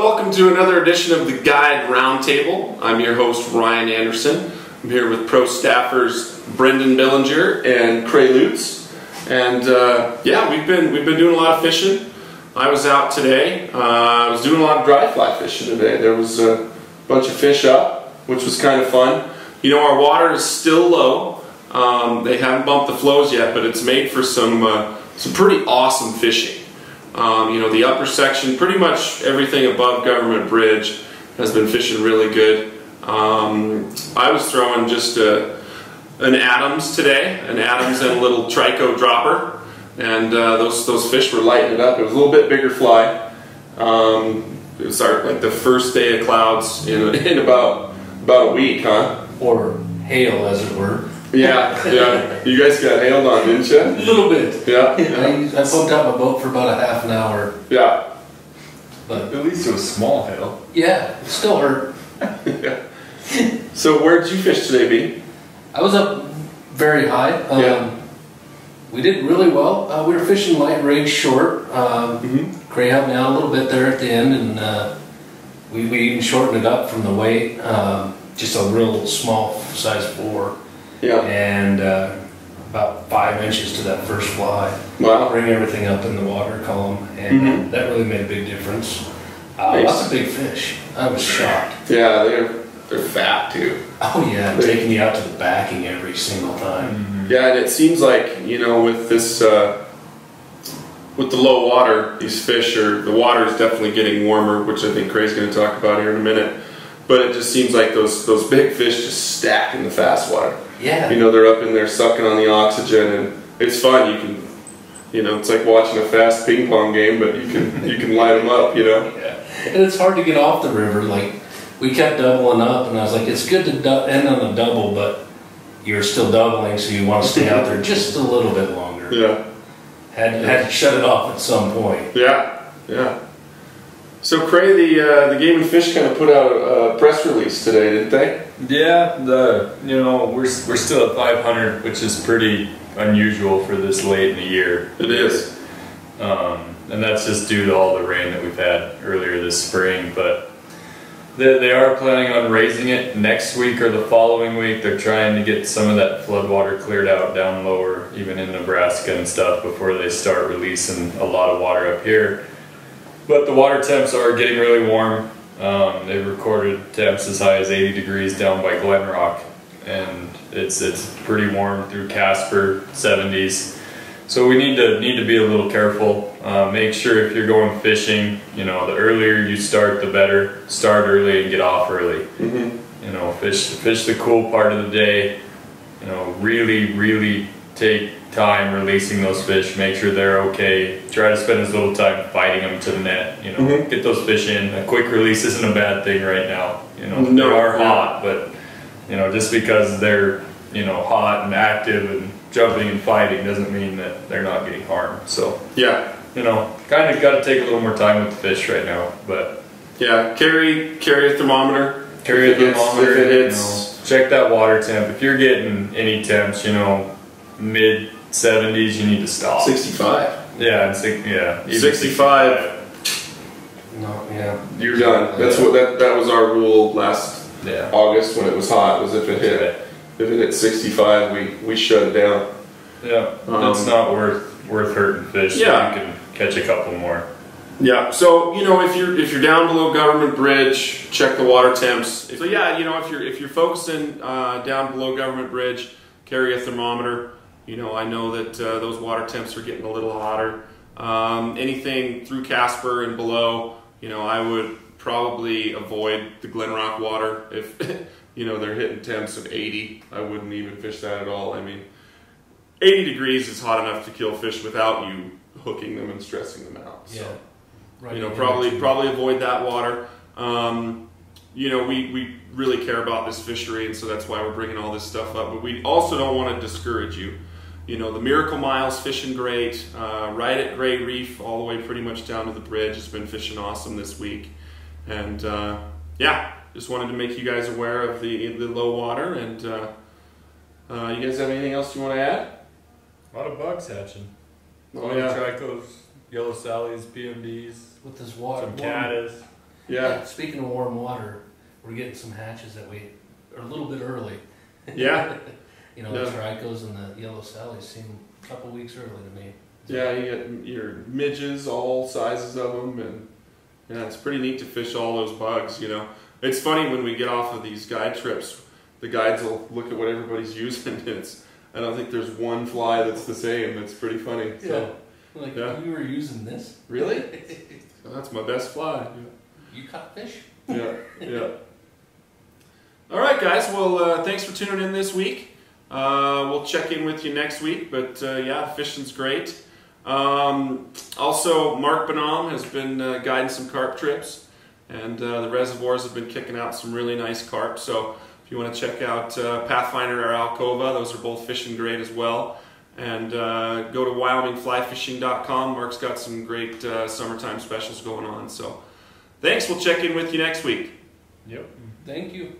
welcome to another edition of the Guide Roundtable. I'm your host, Ryan Anderson. I'm here with pro staffers Brendan Billinger and Cray Lutz. And yeah, we've been doing a lot of fishing. I was out today. I was doing a lot of dry fly fishing today. There was a bunch of fish up, which was kind of fun. You know, our water is still low. They haven't bumped the flows yet, but it's made for some pretty awesome fishing. You know, the upper section, pretty much everything above Government Bridge has been fishing really good. I was throwing just an Adams today, an Adams and a little Trico dropper, and those fish were lighting it up. It was a little bit bigger fly. It was like the first day of clouds in about a week, huh? Or hail, as it were. Yeah, yeah. You guys got hailed on, didn't you? A little bit. Yeah. I pumped out my boat for about a half an hour. Yeah. But at least it was small hail. Yeah, it still hurt. Yeah. So where did you fish today, B? I was up very high. Yeah. We did really well. We were fishing light rig short. Cray helped me out a little bit there at the end, and we even shortened it up from the weight. Just a real small size 4. Yeah. And about 5 inches to that first fly. Wow. Bring everything up in the water column, and that really made a big difference. Nice. Lots of big fish. I was shocked. Yeah, they're fat too. Oh yeah, taking you out to the backing every single time. Yeah, and it seems like, you know, with this with the low water, these fish the water is definitely getting warmer, which I think Cray's going to talk about here in a minute. But it just seems like those big fish just stack in the fast water. Yeah. You know, they're up in there sucking on the oxygen, and it's fun. You know, it's like watching a fast ping pong game, but you can light them up. You know. Yeah. And it's hard to get off the river. Like, we kept doubling up, and I was like, it's good to end on a double, but you're still doubling, so you want to stay out there just a little bit longer. Yeah. Had to shut it off at some point. Yeah. Yeah. So Cray, the Game and Fish kind of put out a press release today, didn't they? Yeah, we're still at 500, which is pretty unusual for this late in the year. It is. And that's just due to all the rain that we've had earlier this spring. But they are planning on raising it next week or the following week. They're trying to get some of that floodwater cleared out down lower, even in Nebraska and stuff, before they start releasing a lot of water up here. But the water temps are getting really warm. They've recorded temps as high as 80 degrees down by Glen Rock, and it's pretty warm through Casper, 70s. So we need to be a little careful. Make sure if you're going fishing, you know, the earlier you start, the better. Start early and get off early. You know, fish the cool part of the day. You know, really take time releasing those fish. Make sure they're okay. Try to spend as little time fighting them to the net. You know, get those fish in. A quick release isn't a bad thing right now. You know, they are hot, but you know, just because they're, you know, hot and active and jumping and fighting doesn't mean that they're not getting harmed. So yeah, you know, kind of got to take a little more time with the fish right now. But yeah, carry a thermometer. Carry a thermometer. If it hits, you know, check that water temp. If you're getting any temps, you know, mid 70s, you need to stop. 65. Yeah, even 65. No, yeah. You're done. That's what that was our rule last August when it was hot. Was if it hit 65, we shut it down. Yeah, it's not worth hurting fish. Yeah, so you can catch a couple more. Yeah, so you know, if you're down below Government Bridge, check the water temps. So yeah, you know, if you're focusing down below Government Bridge, carry a thermometer. You know, I know that those water temps are getting a little hotter. Anything through Casper and below, you know, I would probably avoid the Glen Rock water. If you know they're hitting temps of 80, I wouldn't even fish that at all. I mean, 80 degrees is hot enough to kill fish without you hooking them and stressing them out. So, right. You know, probably avoid that water. You know, we really care about this fishery, and so that's why we're bringing all this stuff up. But we also don't want to discourage you. You know, the Miracle Mile's fishing great. Right at Reef, all the way pretty much down to the bridge. It's been fishing awesome this week. And yeah, just wanted to make you guys aware of the low water. And you guys have anything else you want to add? A lot of bugs hatching. Oh yeah. Tricos, yellow sallies, PMDs. With this water. Some caddis. Yeah. Speaking of warm water, we're getting some hatches that we are a little bit early. Yeah. You know, the tricos and the yellow sallies seem a couple weeks early to me. Yeah, you get your midges, all sizes of them, and yeah, it's pretty neat to fish all those bugs, you know. It's funny when we get off of these guide trips, the guides will look at what everybody's using. I don't think there's one fly that's the same. It's pretty funny. So, like, you were using this? Really? So that's my best fly. You caught fish? Yeah. All right, guys. Well, thanks for tuning in this week. We'll check in with you next week. But yeah, fishing's great. Also, Mark Bonhomme has been guiding some carp trips, and the reservoirs have been kicking out some really nice carp. So if you want to check out Pathfinder or Alcova, those are both fishing great as well. And go to WyomingFlyFishing.com. Mark's got some great summertime specials going on. So thanks. We'll check in with you next week. Yep. Thank you.